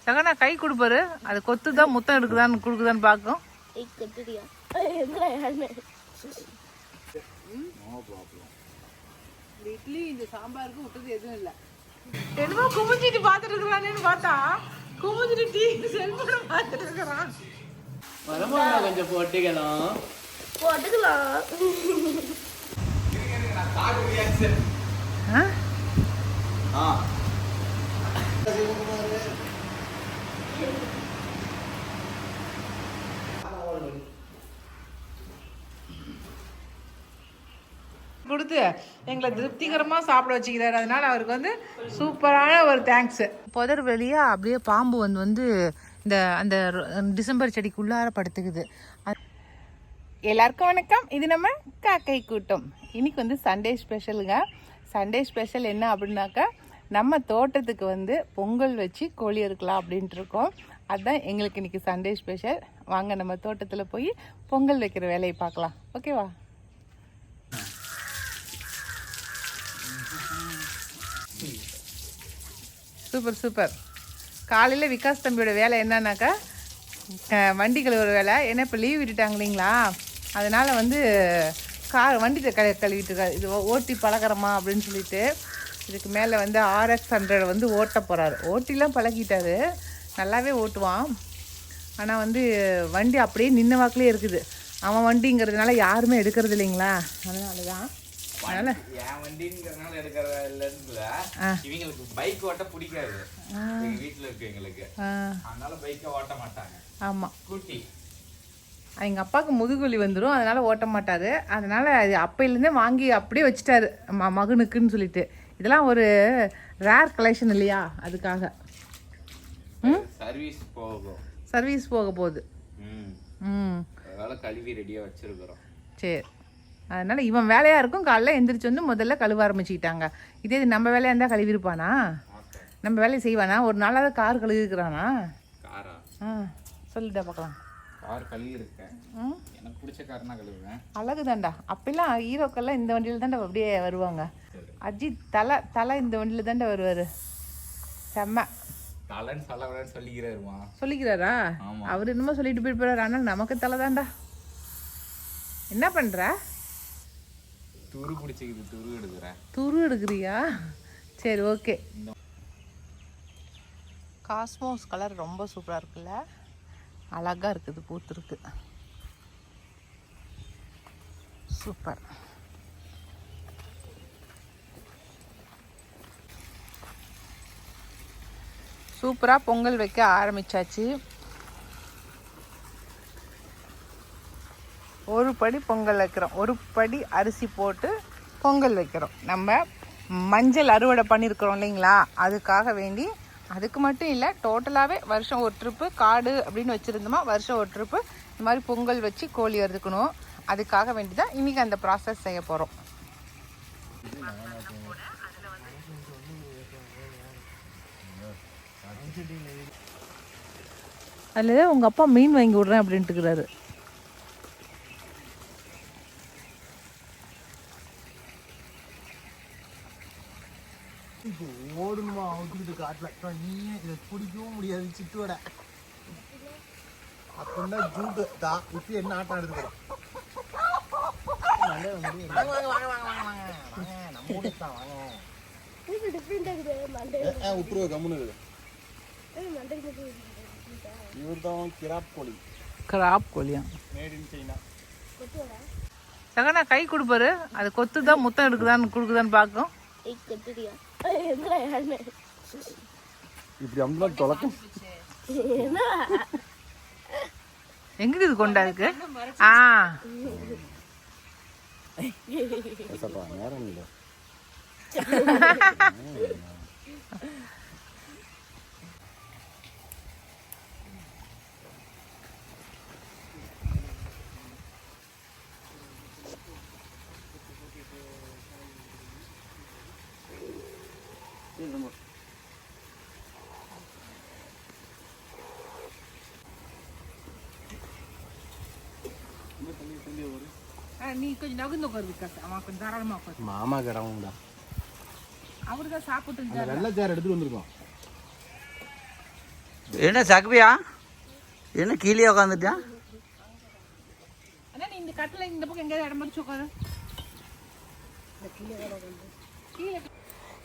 சகனா கை கொடுப்பாரு, அது கொத்துதான் முத்தம் எடுக்குதான்னு கொடுக்குதான்னு பார்க்கும். இட்லி இந்த சாம்பாருக்கு விட்டது எதுவும் இல்லை. என்னமோ குமிஞ்சிட்டு பார்த்துட்டு இருக்கிறானேன்னு பார்த்தா குமிஞ்சிட்டு டீ செல்போனை பார்த்துட்டு இருக்கிறான். கொஞ்சம் போட்டுக்கலாம். கொடுத்து எங்களை திருப்திகரமா சாப்பிட வச்சுக்கிறாரு. அதனால அவருக்கு வந்து சூப்பரான ஒரு தேங்க்ஸ். புதர் வெளியா அப்படியே பாம்பு வந்து இந்த அந்த டிசம்பர் செடிக்குள்ளார படுத்துக்குது. எல்லாருக்கும் வணக்கம். இது நம்ம காக்கை கூட்டம். இன்னைக்கு வந்து சண்டே ஸ்பெஷலுங்க. சண்டே ஸ்பெஷல் என்ன அப்படின்னாக்கா, நம்ம தோட்டத்துக்கு வந்து பொங்கல் வச்சு கோழி இருக்கலாம் அப்படின்ட்டு இருக்கோம். அதுதான் எங்களுக்கு இன்னைக்கு சண்டே ஸ்பெஷல். வாங்க நம்ம தோட்டத்தில் போய் பொங்கல் வைக்கிற வேலையை பார்க்கலாம். ஓகேவா? Super super. காலையில் விகாஸ் தம்பியோட வேலை என்னன்னாக்கா, வண்டி கழுவுற வேலை. ஏன்னா இப்போ லீவ் விட்டுட்டாங்க இல்லைங்களா, அதனால் வந்து வண்டி கழுவிட்டு இருக்காரு. இது ஓட்டி பழகிறமா அப்படின்னு சொல்லிட்டு இதுக்கு மேலே வந்து RX 100 வந்து ஓட்ட போகிறாரு. ஓட்டிலாம் பழகிட்டாரு, நல்லாவே ஓட்டுவான். ஆனால் வந்து வண்டி அப்படியே நின்ன வாக்கிலே இருக்குது. அவன் வண்டிங்கிறதுனால யாருமே எடுக்கிறது இல்லைங்களா, அதனால தான். என் வண்டிங்கிறதுனால எடுக்கிறதா இல்லைன்னு இவங்களுக்கு பைக் ஓட்ட பிடிக்காது. வீட்டில் இருக்கு எங்களுக்கு, அதனால பைக்கை ஓட்ட மாட்டாங்க. ஆமாம், ஸ்கூட்டி. எங்கள் அப்பாவுக்கு முதுகுவலி வந்துடும், அதனால் ஓட்ட மாட்டார். அதனால் அது அப்பையிலேருந்தே வாங்கி அப்படியே வச்சுட்டாரு மகனுக்குன்னு சொல்லிட்டு. இதெல்லாம் ஒரு ரேர் கலெக்ஷன் இல்லையா, அதுக்காக. சர்வீஸ் போக போகுது. அதனால கழுவி ரெடியாக வச்சிருக்கிறோம். சரி, அதனால் இவன் வேலையாக இருக்கும். காலைல எந்திரிச்சு வந்து முதல்ல கழுவ ஆரம்பிச்சுக்கிட்டாங்க. இதே இது நம்ம வேலையாக இருந்தால் கழுவிருப்பானா? நம்ம வேலையை செய்வானா? ஒரு நாளாவது கார் கழுவிருக்கிறானா? சொல்லிட்டா பார்க்கலாம். கார் கழுவி இருக்கேன், எனக்கு பிடிச்ச கார்னா கழுவுவேன். அழகு தான்டா. அப்பெல்லாம் ஹீரோக்கெல்லாம் இந்த வண்டியில் தாண்டா அப்படியே வருவாங்க. அஜித் தலை இந்த வண்டியில் தாண்டா வருவார். செம்ம தலைன்னு சொல்லிக்கிறாருமா. சொல்லிக்கிறாரா? அவர் என்னமோ சொல்லிட்டு போயிட்டு. ஆனால் நமக்கு தலை தான்டா. என்ன பண்ணுற? துரு பிடிச்சிக்குது, துரு எடுக்கிறேன். துரு எடுக்கிறியா? சரி, ஓகே. காஸ்மோஸ் கலர் ரொம்ப சூப்பராக இருக்குல்ல, அழகாக இருக்குது, பூத்துருக்கு. சூப்பர். சூப்பராக பொங்கல் வைக்க ஆரம்பிச்சாச்சு. ஒரு படி பொங்கல் வைக்கிறோம், ஒரு படி அரிசி போட்டு பொங்கல் வைக்கிறோம். நம்ம மஞ்சள் அறுவடை பண்ணியிருக்கிறோம் இல்லைங்களா, அதுக்காக வேண்டி. அதுக்கு மட்டும் இல்லை, டோட்டலாகவே வருஷம் ஒரு ட்ரிப்பு காடு அப்படின்னு வச்சுருந்தோமா, வருஷம் ஒரு ட்ரிப்பு இந்த மாதிரி பொங்கல் வச்சு கோழி அறுக்கணும். அதுக்காக வேண்டி தான் இன்றைக்கி அந்த ப்ராசஸ் செய்ய போகிறோம். அதில் உங்கள் அப்பா மீன் வாங்கி விட்றேன் அப்படின்ட்டு இருக்கிறாரு. ஓடணுமா அவுட்டு காட்டில் நீயே இதை பிடிக்கவும் முடியாது. சிட்டோட அப்படின்னா ஜூட்டு தான் இப்போ என்ன ஆட்டம் எடுத்துக்கிறோம். உப்புருவ கம்முன்னு இவர் தான் கிராப் கோழி. கிராப் கோழியா? Made in China. சகனா கை கொடுப்பாரு, அது கொத்துதான் முத்தம் எடுக்குதான்னு கொடுக்குதான்னு பார்க்கும். இப்படி அம்மா தொலைக்கும். எங்க இது கொண்டா இருக்கு? நேரம் இல்லை. நீ கொஞ்சம் நகுந்து உட்காரு, அவன் கொஞ்சம் தாராளமா உட்காரு. மாமா கிடவுண்டா, அவருதான் சாப்பிட்டு வெள்ளை சேர் எடுத்துட்டு வந்திருக்கோம். என்ன சக்பியா என்ன கீழே உட்காந்துட்டியா? அண்ணா நீ இந்த கட்டில் இந்த பக்கம் எங்கேயாவது இடம் பிடிச்சி உட்காரு.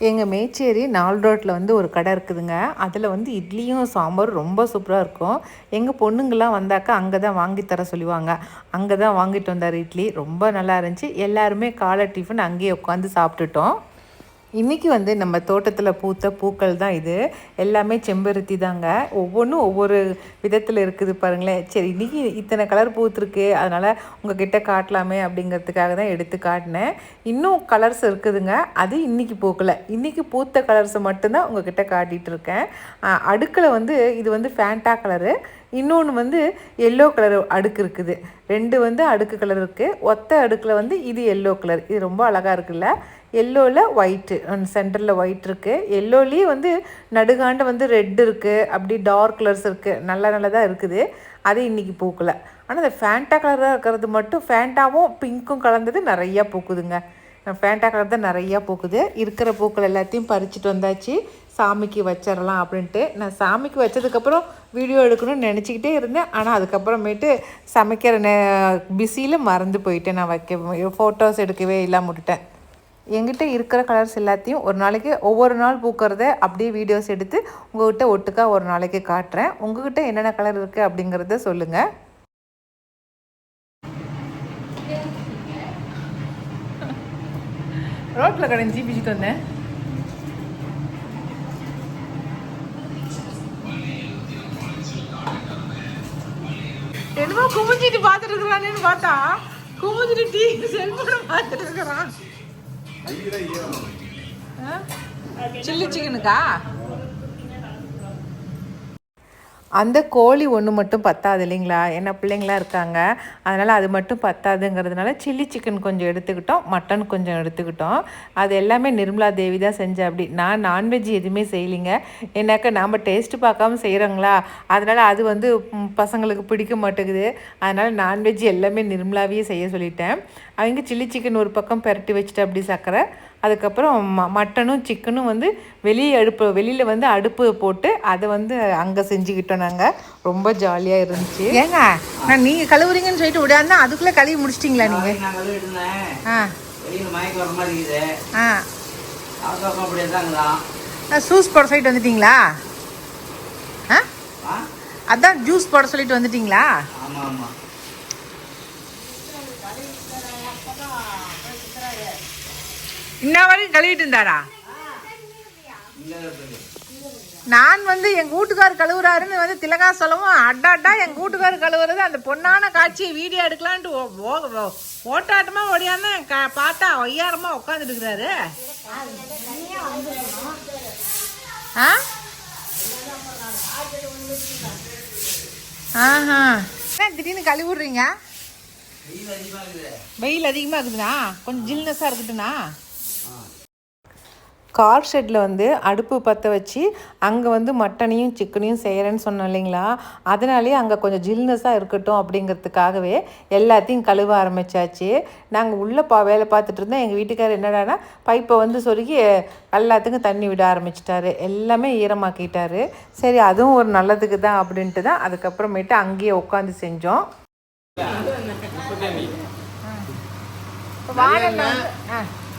எங்கள் மேச்சேரி 4 ரோட்டில் வந்து ஒரு கடை இருக்குதுங்க. அதில் வந்து இட்லியும் சாம்பாரும் ரொம்ப சூப்பராக இருக்கும். எங்கள் பொண்ணுங்கள்லாம் வந்தாக்கா அங்கே தான் வாங்கி தர சொல்லுவாங்க. அங்கே தான் வாங்கிட்டு வந்தார் இட்லி. ரொம்ப நல்லா இருந்துச்சு. எல்லாருமே காலை டிஃபன் அங்கேயே உட்காந்து சாப்பிட்டுட்டோம். இன்றைக்கி வந்து நம்ம தோட்டத்தில் பூத்த பூக்கள் தான் இது. எல்லாமே செம்பருத்தி தாங்க. ஒவ்வொன்றும் ஒவ்வொரு விதத்தில் இருக்குது பாருங்களேன். சரி இன்றைக்கி இத்தனை கலர் பூத்துருக்கு, அதனால் உங்ககிட்ட காட்டலாமே அப்படிங்கிறதுக்காக தான் எடுத்து காட்டினேன். இன்னும் கலர்ஸ் இருக்குதுங்க, அது இன்றைக்கி பூக்கலை. இன்றைக்கி பூத்த கலர்ஸை மட்டும்தான் உங்ககிட்ட காட்டிகிட்டு இருக்கேன். அடுக்கில் வந்து இது வந்து ஃபேண்டா கலரு, இன்னொன்று வந்து எல்லோ கலர் அடுக்கு இருக்குது. 2 வந்து அடுக்கு கலர் இருக்குது. ஒத்த அடுக்கில் வந்து இது எல்லோ கலர். இது ரொம்ப அழகாக இருக்குல்ல. எல்லோவில் ஒயிட்டு, சென்டரில் ஒயிட் இருக்குது. எல்லோலேயே வந்து நடுகாண்ட வந்து ரெட் இருக்குது, அப்படி டார்க் கலர்ஸ் இருக்குது. நல்லதாக இருக்குது. அது இன்றைக்கி பூக்கலை. ஆனால் அந்த ஃபேண்டா கலராக இருக்கிறது மட்டும், ஃபேண்டாவும் பிங்க்கும் கலந்தது நிறையா பூக்குதுங்க. ஃபேண்டா கலர் தான் நிறையா பூக்குது. இருக்கிற பூக்கள் எல்லாத்தையும் பறிச்சுட்டு வந்தாச்சு. சாமிக்கு வச்சிடலாம் அப்படின்ட்டு. நான் சாமிக்கு வச்சதுக்கப்புறம் வீடியோ எடுக்கணும்னு நினச்சிக்கிட்டே இருந்தேன். ஆனால் அதுக்கப்புறமேட்டு சமைக்கிற பிஸியில் மறந்து போயிட்டேன். நான் ஃபோட்டோஸ் எடுக்கவே இல்லாமல் விட்டுட்டேன். என்கிட்ட இருக்கிற கலர்ஸ் எல்லாத்தையும் ஒரு நாளைக்கு ஒவ்வொரு நாள் பூக்கிறத அப்படியே வீடியோஸ் எடுத்து உங்கள்கிட்ட ஒட்டுக்கா ஒரு நாளைக்கு காட்டுறேன். உங்கள்கிட்ட என்னென்ன கலர் இருக்குது அப்படிங்கிறத சொல்லுங்கள். ரோட்டில் கடைஞ்சி பிடிச்சிட்டு வந்தேன். என்னமோ குமிஞ்சிட்டு பார்த்துட்டு இருக்கிறானேன்னு பார்த்தா குமிஞ்சிட்டு டிவி செல்போனை பார்த்துட்டு இருக்கிறான். சில்லி சிக்கனுக்கா? அந்த கோழி ஒன்று மட்டும் பத்தாது இல்லைங்களா, என்ன பிள்ளைங்களாம் இருக்காங்க, அதனால் அது மட்டும் பத்தாதுங்கிறதுனால சில்லி சிக்கன் கொஞ்சம் எடுத்துக்கிட்டோம், மட்டன் கொஞ்சம் எடுத்துக்கிட்டோம். அது எல்லாமே நிர்மலா தேவி தான் செஞ்சேன். அப்படி நான் நான்வெஜ் எதுவுமே செய்யலைங்க. ஏன்னாக்கா நாம் டேஸ்ட்டு பார்க்காம செய்கிறோங்களா, அதனால் அது வந்து பசங்களுக்கு பிடிக்க மாட்டேங்குது. அதனால் நான்வெஜ் எல்லாமே நிர்மலாவே செய்ய சொல்லிட்டேன். அவங்க சில்லி சிக்கன் ஒரு பக்கம் பெரட்டி வச்சுட்டு அப்படி சக்கரை, அதுக்கப்புறம் மட்டனும் சிக்கனும் வந்து வெளியில் வந்து அடுப்பு போட்டு அதை வந்து அங்கே செஞ்சுக்கிட்டோம். நாங்கள் ரொம்ப ஜாலியாக இருந்துச்சு. ஏங்க நான் நீங்கள் கழுவுறீங்கன்னு சொல்லிட்டு விடாந்தா அதுக்குள்ளே கழுவி முடிச்சிட்டிங்களா நீங்கள்? ஜூஸ் போட சொல்லிட்டு வந்துட்டீங்களா? அதான் ஜூஸ் போட சொல்லிட்டு வந்துட்டீங்களா? இன்ன வரைக்கும் கழுவிட்டு இருந்தாரா? நான் வந்து எங்கள் வீட்டுக்காரர் கழுவுறாருன்னு வந்து திலகா சொல்லவும் அட்டாட்டா எங்கள் வீட்டுக்காரர் கழுவுறது அந்த பொண்ணான காட்சியை வீடியோ எடுக்கலான்ட்டு ஓட்டாட்டமாக ஓடியாம பார்த்தா ஒய்யாரமாக உட்காந்துட்டு இருக்கிறாரு. ஆஹா திடீர்னு கழுவி விடுறீங்க? வெயில் அதிகமாக இருக்குதுண்ணா, கொஞ்சம் ஜில்னஸாக இருக்குதுண்ணா. கார் ஷெட்டில் வந்து அடுப்பு பற்ற வச்சு அங்கே வந்து மட்டனையும் சிக்கனையும் செய்கிறேன்னு சொன்னோம் இல்லைங்களா, அதனாலேயே அங்கே கொஞ்சம் ஜில்னஸாக இருக்கட்டும் அப்படிங்கிறதுக்காகவே எல்லாத்தையும் கழுவ ஆரம்பித்தாச்சு. நாங்கள் உள்ளே வேலை பார்த்துட்டு இருந்தோம். எங்கள் வீட்டுக்காரர் என்னடானா பைப்பை வந்து சொருகி எல்லாத்துக்கும் தண்ணி விட ஆரம்பிச்சிட்டாரு. எல்லாமே ஈரமாக்கிட்டாரு. சரி அதுவும் ஒரு நல்லதுக்கு தான் அப்படின்ட்டு தான் அதுக்கப்புறமேட்டு அங்கேயே உட்காந்து செஞ்சோம்.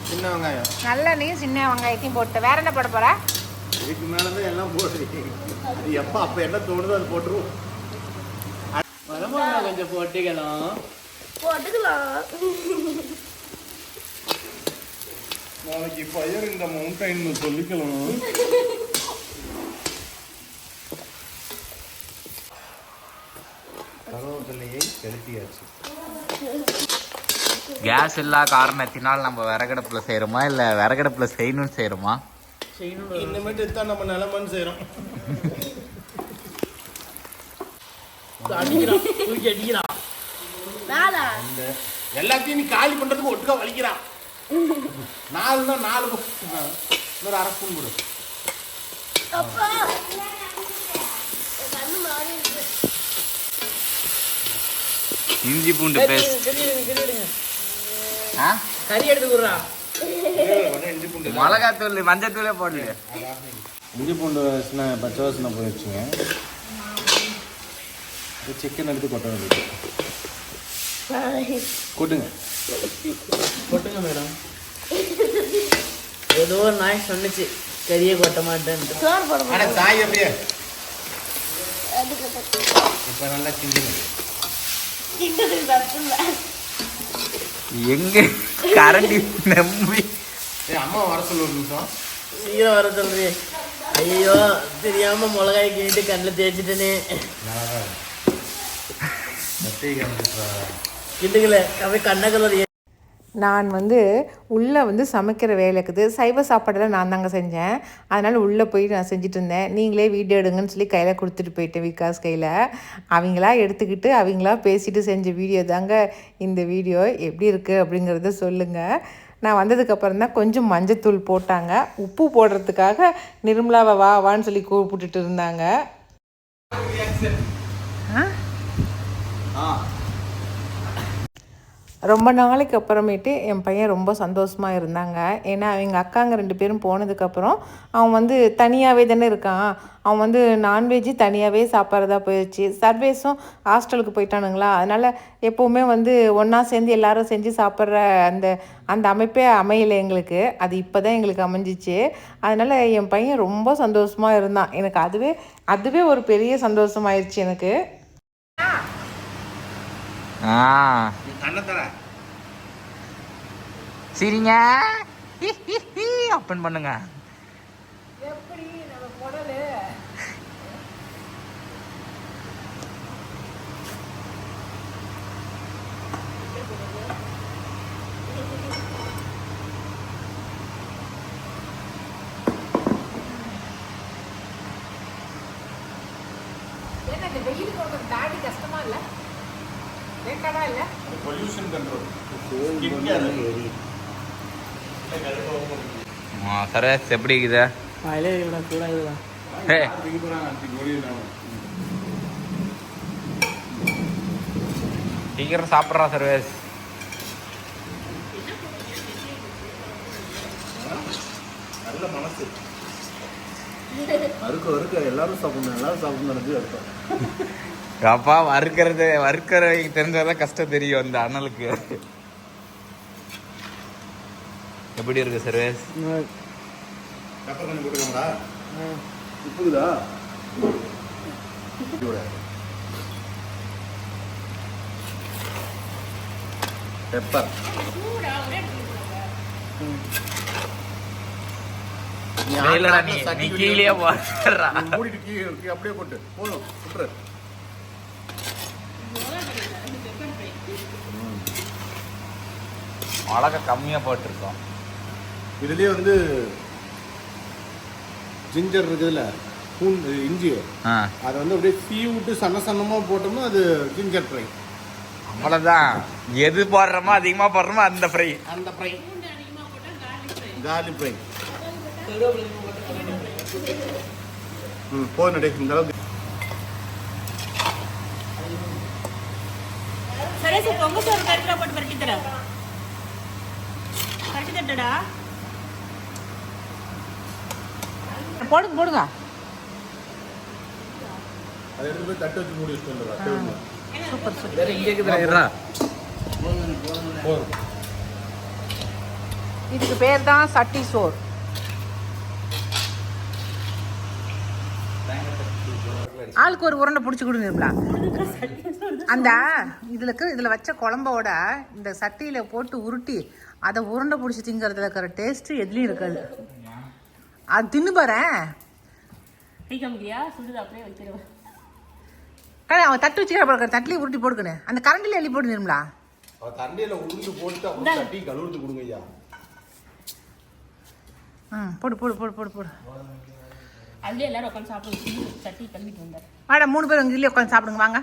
சின்ன வெங்காயம், நல்லெண்ணையும் சின்ன வெங்காயத்தையும் போட்டு வேற என்ன போட போற? இதுக்கு மேலதான் எல்லாம் போடுறீங்க. அது எப்ப அப்ப என்ன தோணுதோ அது போட்டுருவோம். வரமாங்க கொஞ்சம் போட்டுக்கலாம். நாளைக்கு பயிர் இந்த மவுண்டைன் சொல்லிக்கலாம். கருவேப்பிலையை செலுத்தியாச்சு. கேஸ் இல்லா காரணத்தினால் நம்ம விறகடுப்புல செய்யறோமா இல்ல விறகடுப்புல செய்யணும்னு செய்யறோமா? இனிமேட்டு தான் நம்ம நிலமன்னு செய்யறோம். எல்லாத்தையும் நீ காலி பண்றதுக்கு ஒட்டுக்கா வலிக்கிறான். 4 இன்னொரு 1/2 ஸ்பூன் கொடு. இஞ்சி பூண்டு பேஸ்ட் கறி எடுத்து கொடுறா. மிளகாத்தூள் மஞ்சத்தூளே போடல. இஞ்சி பூண்டு வாசனை பச்சை வாசனை போயிடுச்சுங்க. சிக்கன் எடுத்து கொட்ட வேண்டியது. கொட்டுங்க கொட்டுங்க மேடம். ஏதோ ஒரு நாய் சொன்னிச்சு கறியை கொட்ட மாட்டேன்ட்டு. ஆனால் தாய் அப்படியே இப்போ நல்லா கிண்டுங்க. எங்க கரண்டி நம்பி அம்மா வர சொல்ல ஒரு நிமிஷம். சீக்கிரம் வர சொல்றீ. ஐயோ தெரியாம மிளகாய் கிண்டிட்டு கண்ணில் தேய்ச்சிட்டேனே. கிண்டுக்கல அப்படியே கண்ண கலர். நான் வந்து உள்ளே வந்து சமைக்கிற வேலை இருக்குது. சைவ சாப்பாடெல்லாம் நான் தாங்க செஞ்சேன். அதனால் உள்ளே போய் நான் செஞ்சுட்டு இருந்தேன். நீங்களே வீடியோ எடுங்கன்னு சொல்லி கையில் கொடுத்துட்டு போயிட்டேன் விகாஸ் கையில். அவங்களா எடுத்துக்கிட்டு அவங்களா பேசிட்டு செஞ்ச வீடியோ தாங்க இந்த வீடியோ. எப்படி இருக்குது அப்படிங்கிறத சொல்லுங்கள். நான் வந்ததுக்கப்புறம் தான் கொஞ்சம் மஞ்சத்தூள் போட்டாங்க. உப்பு போடுறதுக்காக நிர்மலாவை வான்னு சொல்லி கூப்பிட்டுட்டு இருந்தாங்க. ரொம்ப நாளைக்கு அப்புறமேட்டு என் பையன் ரொம்ப சந்தோஷமாக இருந்தாங்க. ஏன்னா அவங்க அக்காங்க 2 பேரும் போனதுக்கப்புறம் அவன் வந்து தனியாகவே தானே இருக்கான். அவன் வந்து நான்வெஜ்ஜு தனியாகவே சாப்பிட்றதா போயிடுச்சு. சர்வேஸும் ஹாஸ்டலுக்கு போயிட்டானுங்களா. அதனால் எப்போவுமே வந்து ஒன்றா சேர்ந்து எல்லோரும் செஞ்சு சாப்பிட்ற அந்த அமைப்பே அமையலை எங்களுக்கு. அது இப்போ தான் எங்களுக்கு அமைஞ்சிச்சு. அதனால் என் பையன் ரொம்ப சந்தோஷமாக இருந்தான். எனக்கு அதுவே ஒரு பெரிய சந்தோஷமாயிருச்சு எனக்கு. சரிங்க ஓப்பன் பண்ணுங்க. கஷ்டமா இல்லை? வேண்டாடா இல்லை? Pollution control. சர்வேஸ் எப்படி இருக்குது? சீக்கிரம் சாப்பிட்றா சர்வேஸ். நல்ல மனசு. அறுக்க எல்லாரும் சாப்பிடணும் அர்த்தம். அப்பா வறுக்கிறவங்க தெரிஞ்சாதான் கஷ்டம் தெரியும் அந்த அண்ணலுக்கு. எப்படி இருக்கு சர்வேஸ்? பெப்பர் கொஞ்சம் போட்டுக்கோங்களா? உப்புக்குதா? பெப்பர் நீ கீழே போடுறா. மூடிட்டு அப்படியே போட்டு போதும். சுற்று மிளகா கம்மியாக போட்டிருக்கோம். இதுலேயே வந்து ஜிஞ்சர் இருக்குதுல்ல, பூண்டு இஞ்சி, அதை வந்து அப்படியே சீ விட்டு சன்னமாக போட்டோம்னா அது ஜிஞ்சர் ஃப்ரை. அவ்வளோதான். எது போடுறோமோ அதிகமாக போடுறோமோ அந்த ஃப்ரை. Garlic fry. போதும் நடக்கு இந்த அளவுக்கு. சரி சார், பொங்க சோறு கருத்துல போட்டு பரட்டி தரேன். பரட்டி தட்டடா. போடுங்க. அதை எடுத்து போய் தட்டு வச்சு மூடி வச்சுட்டு வந்துடுறா. சூப்பர். இங்கே இருக்குதுடா. இதுக்கு பேர் தான் சட்டி சோறு. ஆளுக்கு ஒரு உருண்டை பிடிச்சி கொடுங்க. அந்த இதில் வச்ச குழம்போட இந்த சட்டியில் போட்டு உருட்டி அதை உருண்டை பிடிச்சி திங்கிறதுல இருக்கிற டேஸ்ட்டு எதுலேயும் இருக்காது. அது தின்னு பாறேன். அவன் தட்டு வச்சுக்கிற தட்டிலே உருட்டி போடுக்கணும். அந்த கரண்டில் எள்ளி போட்டு நிருங்களா? தண்டையில் உருண்டு போட்டு அப்புறம் தட்டி கழுவுறது கொடுங்க ஐயா. போடு. அதுலேயே எல்லாரும் உட்காந்து சாப்பிடுங்க. சட்டி கழுவிட்டு வந்தார். வாடா 3 பேர் இதுலேயே உட்காந்து சாப்பிடுங்க வாங்க.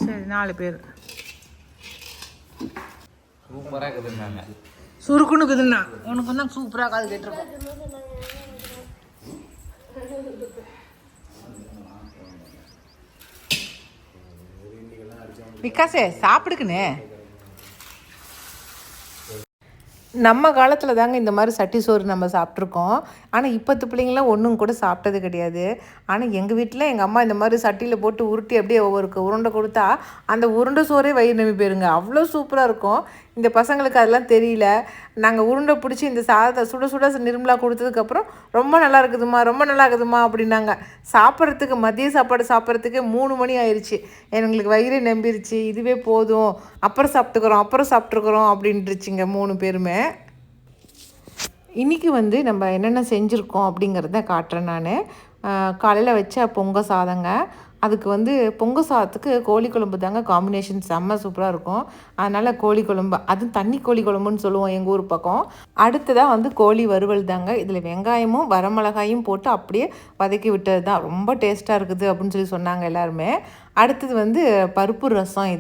சரி 4 பேர். சூப்பராக இருக்குதுங்க. சுருக்குன்னு இருக்குதுண்ணா. உனக்கு தான் சூப்பராக காது கேட்டிருக்கோம். விகாசே சாப்பிடுக்குன்னு. நம்ம காலத்தில் தாங்க இந்த மாதிரி சட்டி சோறு நம்ம சாப்பிட்ருக்கோம். ஆனால் இப்போத்து பிள்ளைங்களாம் ஒன்றும் கூட சாப்பிட்டது கிடையாது. ஆனால் எங்கள் வீட்டில் எங்கள் அம்மா இந்த மாதிரி சட்டியில் போட்டு உருட்டி அப்படியே ஒவ்வொரு உருண்டை கொடுத்தா அந்த உருண்டை சோறே வயிறு நம்பி போயிருங்க. அவ்வளோ சூப்பராக இருக்கும். இந்த பசங்களுக்கு அதெல்லாம் தெரியல. நாங்கள் உருண்டை பிடிச்சி இந்த சாதத்தை சுட சுட நிர்மலா கொடுத்ததுக்கப்புறம் ரொம்ப நல்லா இருக்குதுமா, ரொம்ப நல்லா இருக்குதுமா அப்படின்னாங்க. சாப்பிட்றதுக்கு மதிய சாப்பாடு சாப்பிட்றதுக்கே 3 மணி ஆயிடுச்சு. எங்களுக்கு வயிறே நம்பிருச்சு. இதுவே போதும், அப்புறம் சாப்பிட்டுக்கிறோம் அப்படின்ட்டுருச்சுங்க 3 பேருமே. இன்றைக்கி வந்து நம்ம என்னென்ன செஞ்சுருக்கோம் அப்படிங்கிறத காட்டுறேன் நான். காலையில் வச்ச பொங்க சாதங்க. அதுக்கு வந்து பொங்க சாதத்துக்கு கோழி குழம்பு தாங்க காம்பினேஷன் செம்ம சூப்பராக இருக்கும். அதனால் கோழி குழம்பு, அதுவும் தண்ணி கோழி குழம்புன்னு சொல்லுவோம் எங்கள் ஊர் பக்கம். அடுத்ததாக வந்து கோழி வறுவல் தாங்க. இதில் வெங்காயமும் வரமிளகாயும் போட்டு அப்படியே வதக்கி விட்டது தான். ரொம்ப டேஸ்ட்டாக இருக்குது அப்படின்னு சொன்னாங்க எல்லாருமே. அடுத்தது வந்து பருப்பு ரசம்.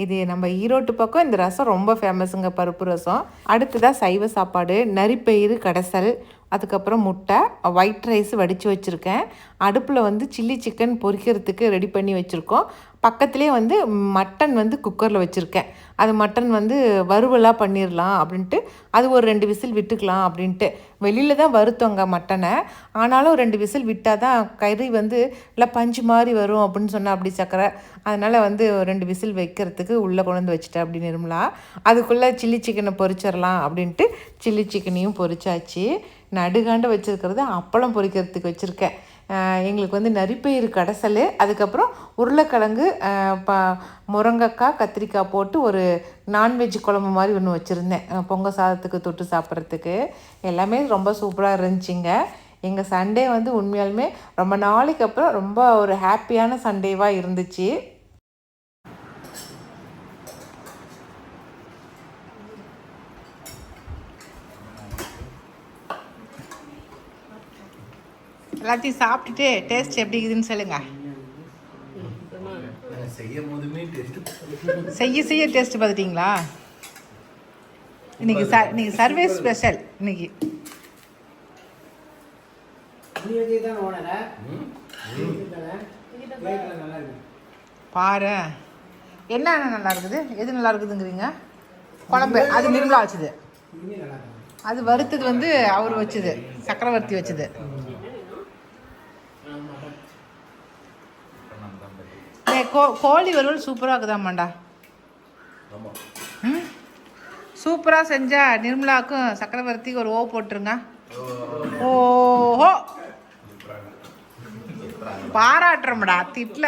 இது நம்ம ஈரோட்டு பக்கம் இந்த ரசம் ரொம்ப ஃபேமஸுங்க, பருப்பு ரசம். அடுத்ததாக சைவ சாப்பாடு, நரிப்பயிறு கடைசல், அதுக்கப்புறம் முட்டை, ஒயிட் ரைஸ் வடித்து வச்சுருக்கேன். அடுப்பில் வந்து சில்லி சிக்கன் பொரிக்கிறதுக்கு ரெடி பண்ணி வச்சுருக்கோம். பக்கத்துலேயே வந்து மட்டன் வந்து குக்கரில் வச்சுருக்கேன். அது மட்டன் வந்து வறுவலாக பண்ணிடலாம் அப்படின்ட்டு, அது ஒரு 2 விசில் விட்டுக்கலாம் அப்படின்ட்டு. வெளியில் தான் வருத்தோங்க மட்டனை, ஆனாலும் 2 விசில் விட்டால் தான் கறி வந்து இல்லை பஞ்சு மாதிரி வரும் அப்படின்னு சொன்னால் அப்படி சக்கரை. அதனால் வந்து 2 விசில் வைக்கிறதுக்கு உள்ளே கொண்டு வந்து வச்சுட்டேன் அப்படி நிர்மலா. அதுக்குள்ளே சில்லி சிக்கனை பொரிச்சிடலாம் அப்படின்ட்டு சில்லி சிக்கனையும் பொரிச்சாச்சு. நடுகாண்ட வச்சுருக்கிறது அப்பளம் பொரிக்கிறதுக்கு வச்சுருக்கேன். எங்களுக்கு வந்து நரிப்பயிறு கடைசல், அதுக்கப்புறம் உருளைக்கிழங்கு, முருங்கைக்காய், கத்திரிக்காய் போட்டு ஒரு நான்வெஜ் குழம்பு மாதிரி ஒன்று வச்சுருந்தேன் பொங்க சாதத்துக்கு தொட்டு சாப்பிட்றதுக்கு. எல்லாமே ரொம்ப சூப்பராக இருந்துச்சுங்க. எங்கள் சண்டே வந்து உண்மையாலுமே ரொம்ப நாளைக்கு அப்புறம் ரொம்ப ஒரு ஹாப்பியான சண்டேவாக இருந்துச்சு. எல்லாத்தையும் சாப்பிட்டுட்டு டேஸ்ட் எப்படி இருக்குதுன்னு சொல்லுங்கள். செய்ய டேஸ்ட் பார்த்துட்டிங்களா? இன்னைக்கு சர்வே ஸ்பெஷல். இன்னைக்கு பாரு என்ன நல்லா இருக்குது. எது நல்லா இருக்குதுங்கிறீங்க? குழம்பு அது நிர்மலா வச்சுது. அது வறுத்தது வந்து அவர் வச்சுது, சக்கரவர்த்தி வச்சுது. கோழி வறுவல் சூப்பராக இருக்குதாமாண்டா. சூப்பராக செஞ்சா நிர்மலாவுக்கும் சக்கரவர்த்திக்கு ஒரு ஓ போட்டுருங்க. ஓஹோ பாராட்டுறோம்டா, திட்ல.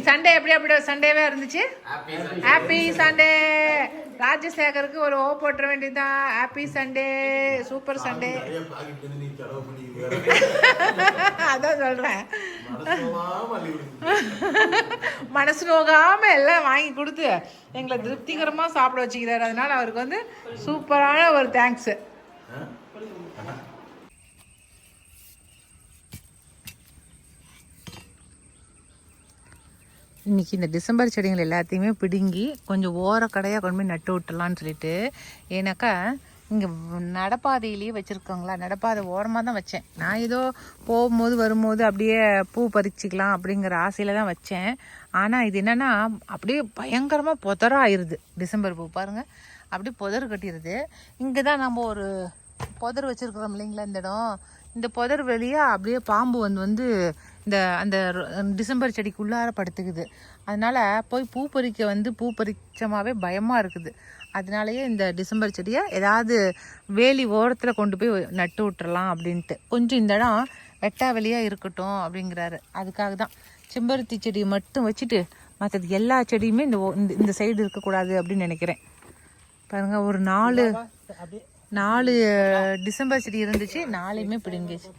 சண்டே எப்படி சண்டேவே இருந்துச்சு. Happy Sunday. ராஜசேகருக்கு ஒரு ஓ போட்டுற வேண்டியதுதான். Happy Sunday, super Sunday. அதான் சொல்றேன், மனசு நோகாம எல்லாம் வாங்கி கொடுத்து எங்களை திருப்திகரமா சாப்பிட வச்சுக்கிறாரு. அதனால அவருக்கு வந்து சூப்பரான ஒரு தேங்க்ஸ். இன்றைக்கி இந்த டிசம்பர் செடிகள் எல்லாத்தையுமே பிடுங்கி கொஞ்சம் ஓரக்கடையாக கொண்டு போய் நட்டு விட்டுலான்னு சொல்லிட்டு. ஏன்னாக்கா இங்கே நடப்பாதையிலேயே வச்சுருக்கோங்களா, நடப்பாதை ஓரமாக தான் வச்சேன் நான். ஏதோ போகும்போது வரும்போது அப்படியே பூ பறிச்சிக்கலாம் அப்படிங்கிற ஆசையில் தான் வச்சேன். ஆனால் இது என்னென்னா அப்படியே பயங்கரமாக புதராக ஆயிடுது. டிசம்பர் பூ பாருங்கள், அப்படியே புதர் கட்டிடுது. இங்கே தான் நம்ம ஒரு புதர் வச்சுருக்குறோம் இல்லைங்களா இந்த இடம். இந்த புதர் வெளியாக அப்படியே பாம்பு வந்து அந்த டிசம்பர் செடிக்குள்ளார படுத்துக்குது. அதனால் போய் பூ பறிச்சமாவே பயமாக இருக்குது. அதனாலேயே இந்த டிசம்பர் செடியை ஏதாவது வேலி ஓரத்தில் கொண்டு போய் நட்டு விட்டுறலாம் அப்படின்ட்டு. கொஞ்சம் இந்த இடம் வெட்டா வெளியாக இருக்கட்டும் அப்படிங்கிறாரு. அதுக்காக தான் செம்பருத்தி செடியை மட்டும் வச்சுட்டு மற்றது எல்லா செடியுமே இந்த சைடு இருக்கக்கூடாது அப்படின்னு நினைக்கிறேன். பாருங்க, ஒரு 4 டிசம்பர் செடி இருந்துச்சு, 4மே பிடுங்கிச்சு.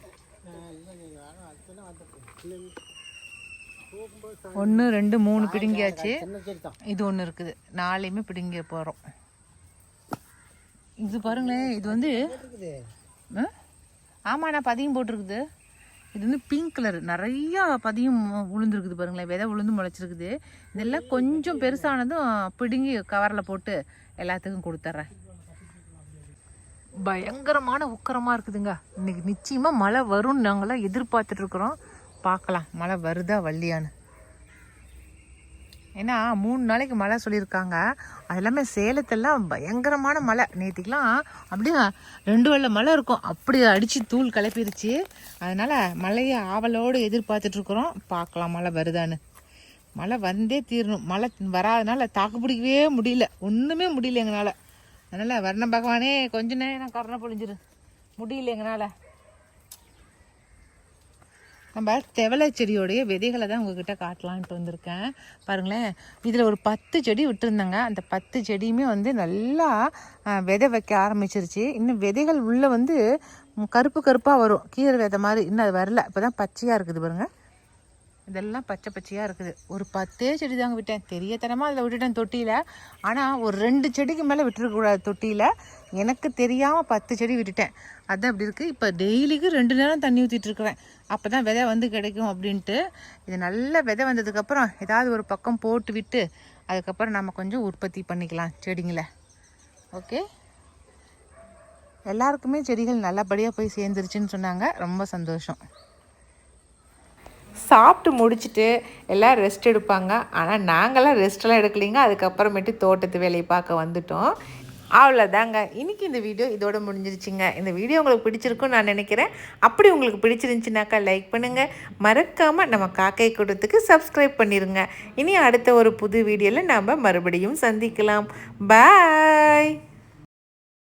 1 2 3 பிடுங்கியாச்சு. இது ஒன்று இருக்குது, 4மே பிடுங்க போகிறோம். இது பாருங்களேன், இது வந்து ஆமாண்ணா பதியம் போட்டிருக்குது. இது வந்து பிங்க் கலர், நிறையா பதியம் உளுந்துருக்குது பாருங்களேன், விதை உளுந்து முளைச்சிருக்குது. இதெல்லாம் கொஞ்சம் பெருசானதும் பிடுங்கி கவரில் போட்டு எல்லாத்துக்கும் கொடுத்துட்றேன். பயங்கரமான உக்கரமாக இருக்குதுங்க. இன்னைக்கு நிச்சயமாக மழை வரும்னு நாங்களாம் எதிர்பார்த்துட்ருக்குறோம். பார்க்கலாம் மழை வருதா வள்ளியான்னு. ஏன்னா 3 நாளைக்கு மழை சொல்லியிருக்காங்க. அது எல்லாமே சேலத்தெல்லாம் பயங்கரமான மழை. நேற்றுக்கெலாம் அப்படியே 2 வெள்ள மழை இருக்கும், அப்படி அடித்து தூள் கிளப்பிருச்சு. அதனால் மழையை ஆவலோடு எதிர்பார்த்துட்ருக்குறோம். பார்க்கலாம் மழை வருதான்னு. மழை வந்தே தீரணும். மழை வராதனால தாக்கு பிடிக்கவே முடியல, ஒன்றுமே முடியல எங்களால். அதனால் வர்ண பகவானே கொஞ்ச நேரம் கருணை பொழிஞ்சிரு, முடியல எங்களால். நம்ம தெவலை செடியோடைய விதைகளை தான் உங்ககிட்ட காட்டலான்ட்டு வந்திருக்கேன். பாருங்களேன், இதில் ஒரு 10 செடி விட்டுருந்தாங்க. அந்த 10 செடியுமே வந்து நல்லா விதை வைக்க ஆரம்பிச்சிருச்சு. இன்னும் விதைகள் உள்ளே வந்து கருப்பு கருப்பாக வரும், கீரை விதை மாதிரி. இன்னும் அது வரல, இப்போ தான் பச்சையாக இருக்குது பாருங்கள். இதெல்லாம் பச்சை பச்சையாக இருக்குது. ஒரு 10 செடி தாங்க விட்டேன், தெரியத்தனமாக அதில் விட்டுட்டேன் தொட்டியில். ஆனால் ஒரு 2 செடிக்கு மேலே விட்டுருக்கக்கூடாது தொட்டியில். எனக்கு தெரியாமல் 10 செடி விட்டுட்டேன். அதுதான் அப்படி இருக்குது. இப்போ டெய்லிக்கு 2 நேரம் தண்ணி ஊற்றிட்டுருக்குறேன். அப்போ தான் விதை வந்து கிடைக்கும் அப்படின்ட்டு. இது நல்ல விதை வந்ததுக்கப்புறம் ஏதாவது ஒரு பக்கம் போட்டு விட்டு அதுக்கப்புறம் நம்ம கொஞ்சம் உற்பத்தி பண்ணிக்கலாம் செடிங்களை. ஓகே, எல்லாருக்குமே செடிகள் நல்லபடியாக போய் சேர்ந்துருச்சுன்னு சொன்னாங்க. ரொம்ப சந்தோஷம். சாப்பிட்டு முடிச்சுட்டு எல்லாம் ரெஸ்ட் எடுப்பாங்க. ஆனால் நாங்களாம் ரெஸ்ட்டெல்லாம் எடுக்கலைங்க. அதுக்கப்புறமேட்டு தோட்டத்து வேலையை பார்க்க வந்துட்டோம். அவ்வளோதாங்க, இன்றைக்கி இந்த வீடியோ இதோட முடிஞ்சிருச்சுங்க. இந்த வீடியோ உங்களுக்கு பிடிச்சிருக்குன்னு நான் நினைக்கிறேன். அப்படி உங்களுக்கு பிடிச்சிருந்துச்சுனாக்கா லைக் பண்ணுங்கள். மறக்காமல் நம்ம காக்கை கூட்டத்துக்கு சப்ஸ்கிரைப் பண்ணிடுங்க. இனி அடுத்த ஒரு புது வீடியோவில் நாம் மறுபடியும் சந்திக்கலாம். பாய்.